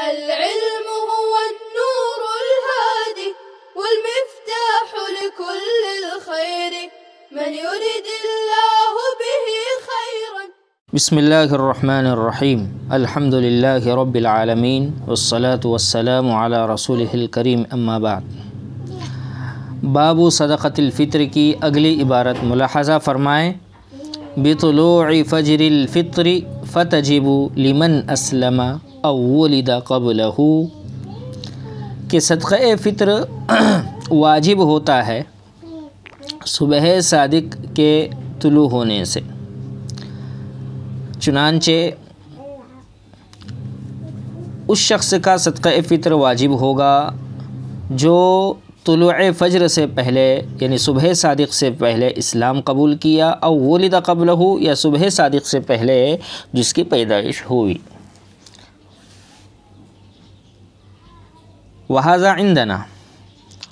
العلم هو النور الهادي والمفتاح لكل الخير من يريد الله به خيرا. بسم اللہ الرحمن الرحیم الحمد للہ رب العالمین والصلاة والسلام علی رسولہ الکریم اما بعد. باب صدقۃ الفطر کی اگلی عبارت ملاحظہ فرمائیں. بطلوع فجر الفطر فتجب لمن اسلم او ولد قبلہ، کہ صدقہ فطر واجب ہوتا ہے صبح صادق کے طلوع ہونے سے. چنانچہ اس شخص کا صدقہ فطر واجب ہوگا جو طلوع فجر سے پہلے یعنی صبح صادق سے پہلے اسلام قبول کیا، او ولد قبلہ، یا صبح صادق سے پہلے جس کی پیدائش ہوئی. وہذا عندنا،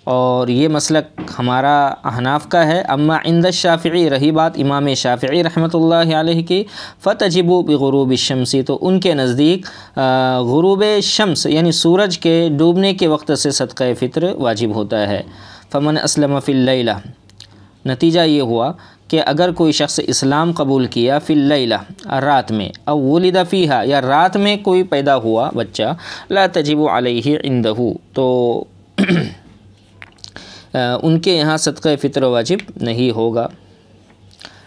اور یہ مسلک ہمارا احناف کا ہے. اما عند الشافعی، رہی بات امام شافعی رحمۃ اللہ علیہ کی، فتجب بغروب الشمس، تو ان کے نزدیک غروب شمس یعنی سورج کے ڈوبنے کے وقت سے صدقہ فطر واجب ہوتا ہے. فمن اسلم فی اللیلہ، نتیجہ یہ ہوا کہ اگر کوئی شخص اسلام قبول کیا فی اللیلہ، رات میں، او ولد فیہا، یا رات میں کوئی پیدا ہوا بچہ، لا تجب علیہ عندہ، تو ان کے یہاں صدقہ فطر واجب نہیں ہوگا.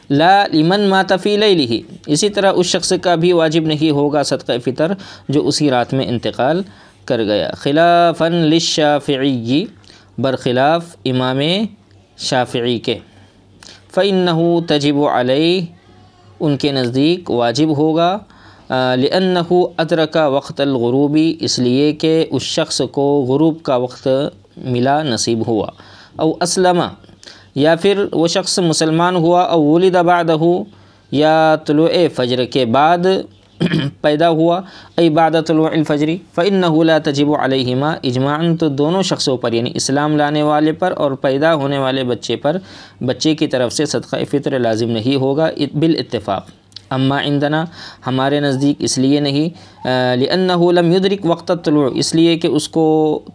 لا لمن مات فی لیلہ، اسی طرح اس شخص کا بھی واجب نہیں ہوگا صدقہ فطر جو اسی رات میں انتقال کر گیا. خلافا للشافعی، برخلاف امام شافعی کے. فإنہ تجب علیہ، ان کے نزدیک واجب ہوگا. لأنہ ادرک وقت الغروب، اس لیے کہ اس شخص کو غروب کا وقت ملا، نصیب ہوا. او اسلم، یا پھر وہ شخص مسلمان ہوا. او ولد بعدہ، یا طلوع فجر کے بعد پیدا ہوا، ای بعد طلوع الفجر. فإنہ لا تجب علیہما اجماعاً، تو دونوں شخصوں پر یعنی اسلام لانے والے پر اور پیدا ہونے والے بچے کی طرف سے صدقہ فطر لازم نہیں ہوگا بالاتفاق. اما عندنا، ہمارے نزدیک اس لیے نہیں، لأنہ لم یدرک وقت الطلوع، اس لیے کہ اس کو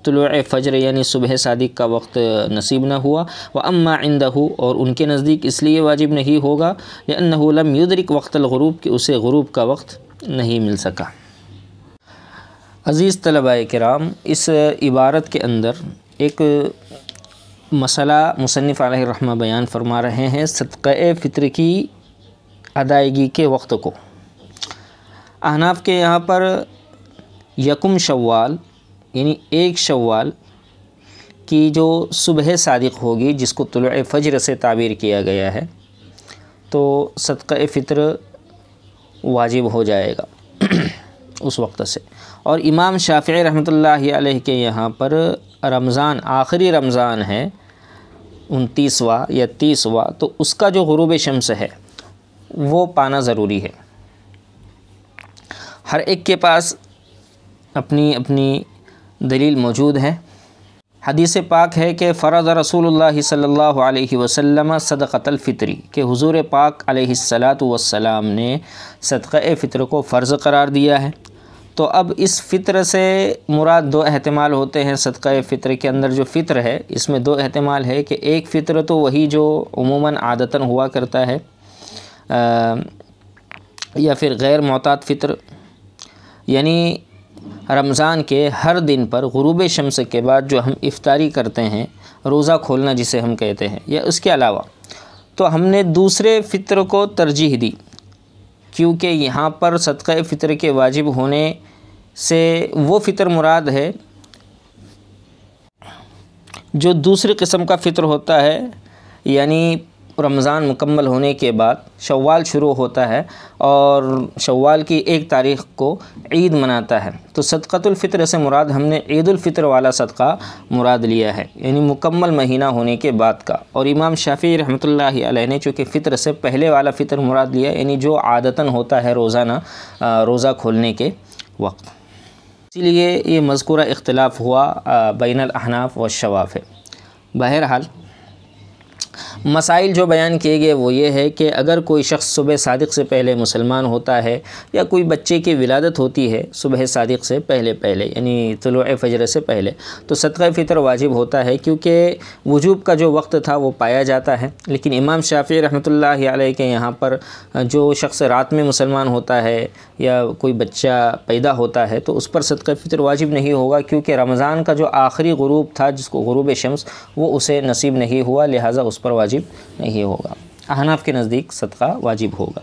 طلوع فجر یعنی صبح صادق کا وقت نصیب نہ ہوا. واما عندہ، اور ان کے نزدیک اس لیے واجب نہیں ہوگا لأنہ لم یدرک وقت الغروب، کہ اسے غروب کا وقت نہیں مل سکا. عزیز طلباء کرام، اس عبارت کے اندر ایک مسئلہ مصنف علیہ الرحمہ بیان فرما رہے ہیں، صدقہ فطر کی ادائیگی کے وقت کو. احناف کے یہاں پر یکم شوال یعنی 1 شوال کی جو صبح صادق ہوگی، جس کو طلوع فجر سے تعبیر کیا گیا ہے، تو صدقہ فطر واجب ہو جائے گا اس وقت سے. اور امام شافعی رحمۃ اللہ علیہ کے یہاں پر رمضان، آخری رمضان ہے 29واں یا 30واں، تو اس کا جو غروب شمس ہے وہ پانا ضروری ہے. ہر ایک کے پاس اپنی اپنی دلیل موجود ہے. حدیث پاک ہے کہ فرض رسول اللہ صلی اللہ علیہ وسلم صدقۃ الفطری، کہ حضور پاک علیہ السلام نے صدقہ فطر کو فرض قرار دیا ہے. تو اب اس فطر سے مراد 2 احتمال ہوتے ہیں. صدقہ فطر کے اندر جو فطر ہے اس میں 2 احتمال ہے، کہ ایک فطر تو وہی جو عموماً عادتاً ہوا کرتا ہے، یا پھر غیر معتاد فطر، یعنی رمضان کے ہر دن پر غروب شمس کے بعد جو ہم افطاری کرتے ہیں، روزہ کھولنا جسے ہم کہتے ہیں، یا اس کے علاوہ. تو ہم نے دوسرے فطر کو ترجیح دی، کیونکہ یہاں پر صدقہ فطر کے واجب ہونے سے وہ فطر مراد ہے جو دوسری قسم کا فطر ہوتا ہے، یعنی رمضان مکمل ہونے کے بعد شوال شروع ہوتا ہے اور شوال کی 1 تاریخ کو عید مناتا ہے. تو صدقۃ الفطر سے مراد ہم نے عید الفطر والا صدقہ مراد لیا ہے، یعنی مکمل مہینہ ہونے کے بعد کا. اور امام شافعی رحمۃ اللہ علیہ نے چونکہ فطر سے پہلے والا فطر مراد لیا، یعنی جو عادتاً ہوتا ہے روزانہ روزہ کھولنے کے وقت. اسی لیے یہ مذکورہ اختلاف ہوا بین الاحناف والشوافع. بہرحال مسائل جو بیان کیے گئے وہ یہ ہے کہ اگر کوئی شخص صبح صادق سے پہلے مسلمان ہوتا ہے یا کوئی بچے کی ولادت ہوتی ہے صبح صادق سے پہلے یعنی طلوع فجر سے پہلے، تو صدقہ فطر واجب ہوتا ہے، کیونکہ وجوب کا جو وقت تھا وہ پایا جاتا ہے۔ لیکن امام شافعی رحمۃ اللہ علیہ کے یہاں پر جو شخص رات میں مسلمان ہوتا ہے یا کوئی بچہ پیدا ہوتا ہے تو اس پر صدقہ فطر واجب نہیں ہوگا، کیونکہ رمضان کا جو آخری غروب تھا جس کو غروب شمس، وہ اسے نصیب نہیں ہوا، لہٰذا اس پر واجب نہیں ہوگا۔ احناف کے نزدیک صدقہ واجب ہوگا۔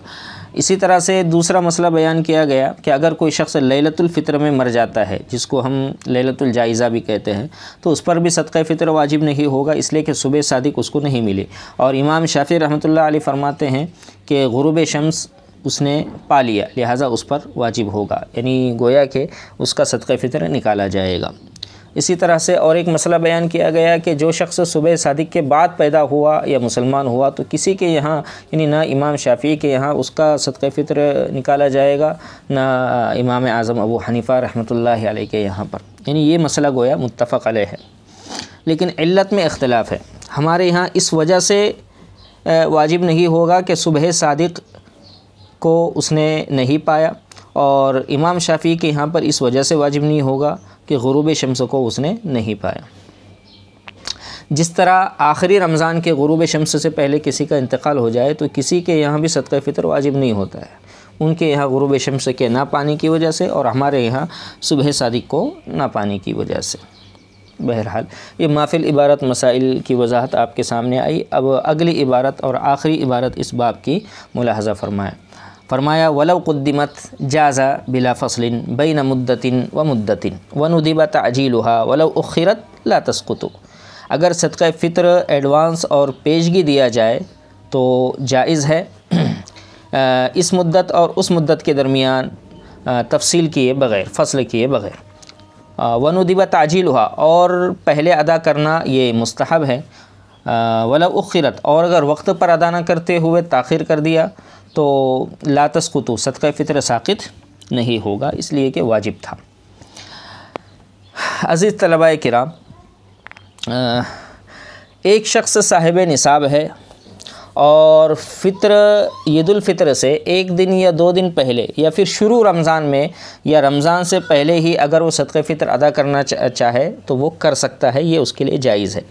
اسی طرح سے دوسرا مسئلہ بیان کیا گیا کہ اگر کوئی شخص لیلۃ الفطر میں مر جاتا ہے، جس کو ہم لیلۃ الجائزہ بھی کہتے ہیں، تو اس پر بھی صدقہ فطر واجب نہیں ہوگا، اس لیے کہ صبح صادق اس کو نہیں ملی۔ اور امام شافعی رحمۃ اللہ علیہ فرماتے ہیں کہ غروب شمس اس نے پا لیا، لہٰذا اس پر واجب ہوگا، یعنی گویا کہ اس کا صدقہ فطر نکالا جائے گا۔ اسی طرح سے اور ایک مسئلہ بیان کیا گیا کہ جو شخص صبح صادق کے بعد پیدا ہوا یا مسلمان ہوا تو کسی کے یہاں، یعنی نہ امام شافعی کے یہاں اس کا صدقہ فطر نکالا جائے گا، نہ امام اعظم ابو حنیفہ رحمۃ اللہ علیہ کے یہاں پر، یعنی یہ مسئلہ گویا متفق علیہ ہے۔ لیکن علت میں اختلاف ہے۔ ہمارے یہاں اس وجہ سے واجب نہیں ہوگا کہ صبح صادق کو اس نے نہیں پایا، اور امام شافعی کے یہاں پر اس وجہ سے واجب نہیں ہوگا کہ غروب شمس کو اس نے نہیں پایا۔ جس طرح آخری رمضان کے غروب شمس سے پہلے کسی کا انتقال ہو جائے تو کسی کے یہاں بھی صدقہ فطر واجب نہیں ہوتا ہے، ان کے یہاں غروب شمس کے نہ پانے کی وجہ سے، اور ہمارے یہاں صبح صادق کو نہ پانے کی وجہ سے۔ بہرحال یہ مافل عبارت مسائل کی وضاحت آپ کے سامنے آئی۔ اب اگلی عبارت اور آخری عبارت اس باب کی ملاحظہ فرمایا وَلَوْ قُدِّمَتْ جَازَ بِلَا فَصْلٍ بَيْنَ مُدَّةٍ وَمُدَّةٍ وَنُدِبَ تَعْجِيلُهَا وَلَوْ أُخِّرَتْ لَا تَسْقُطُ۔ اگر صدقہ فطر ایڈوانس اور پیشگی دیا جائے تو جائز ہے، اس مدت اور اس مدت کے درمیان تفصیل کیے بغیر، فصل کیے بغیر۔ وَنُدِبَ تَعْجِيلُهَا، اور پہلے ادا کرنا یہ مستحب ہے۔ وَلَوْ أُخِّرَتْ، اور اگر وقت پر ادا نہ کرتے ہوئے تاخیر کر دیا تو لا تسقط، صدقہ فطر ساقط نہیں ہوگا، اس لیے کہ واجب تھا۔ عزیز طلباء کرام، ایک شخص صاحب نصاب ہے اور فطر عید الفطر سے ایک دن یا 2 دن پہلے یا پھر شروع رمضان میں یا رمضان سے پہلے ہی اگر وہ صدقہ فطر ادا کرنا چاہے تو وہ کر سکتا ہے، یہ اس کے لیے جائز ہے،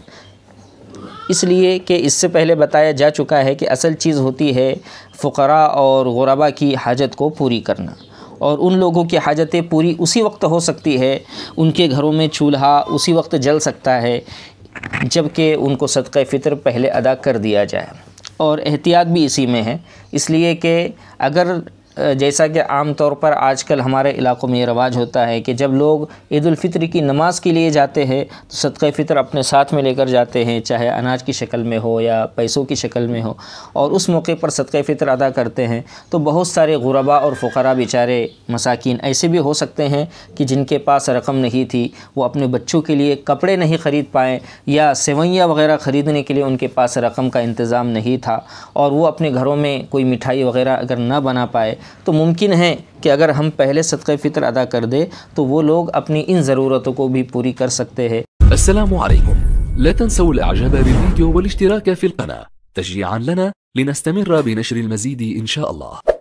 اس لیے کہ اس سے پہلے بتایا جا چکا ہے کہ اصل چیز ہوتی ہے فقراء اور غرباء کی حاجت کو پوری کرنا، اور ان لوگوں کی حاجتیں پوری اسی وقت ہو سکتی ہے، ان کے گھروں میں چولہا اسی وقت جل سکتا ہے جب کہ ان کو صدقہ فطر پہلے ادا کر دیا جائے، اور احتیاط بھی اسی میں ہے، اس لیے کہ اگر جیسا کہ عام طور پر آج کل ہمارے علاقوں میں یہ رواج ہوتا ہے کہ جب لوگ عید الفطر کی نماز کے لیے جاتے ہیں تو صدقہ فطر اپنے ساتھ میں لے کر جاتے ہیں، چاہے اناج کی شکل میں ہو یا پیسوں کی شکل میں ہو، اور اس موقع پر صدقہ فطر ادا کرتے ہیں، تو بہت سارے غرباء اور فقراء بیچارے مساکین ایسے بھی ہو سکتے ہیں کہ جن کے پاس رقم نہیں تھی، وہ اپنے بچوں کے لیے کپڑے نہیں خرید پائیں یا سیوئیاں وغیرہ خریدنے کے لیے ان کے پاس رقم کا انتظام نہیں تھا، اور وہ اپنے گھروں میں کوئی مٹھائی وغیرہ اگر نہ بنا پائے تو ممکن ہے کہ اگر ہم پہلے صدقہ فطر ادا کر دیں تو وہ لوگ اپنی ان ضرورتوں کو بھی پوری کر سکتے ہیں۔ السلام عليكم، لا تنسوا الاعجاب بالفيديو والاشتراك في القناة تشجيعا لنا لنستمر بنشر المزيد إن شاء الله.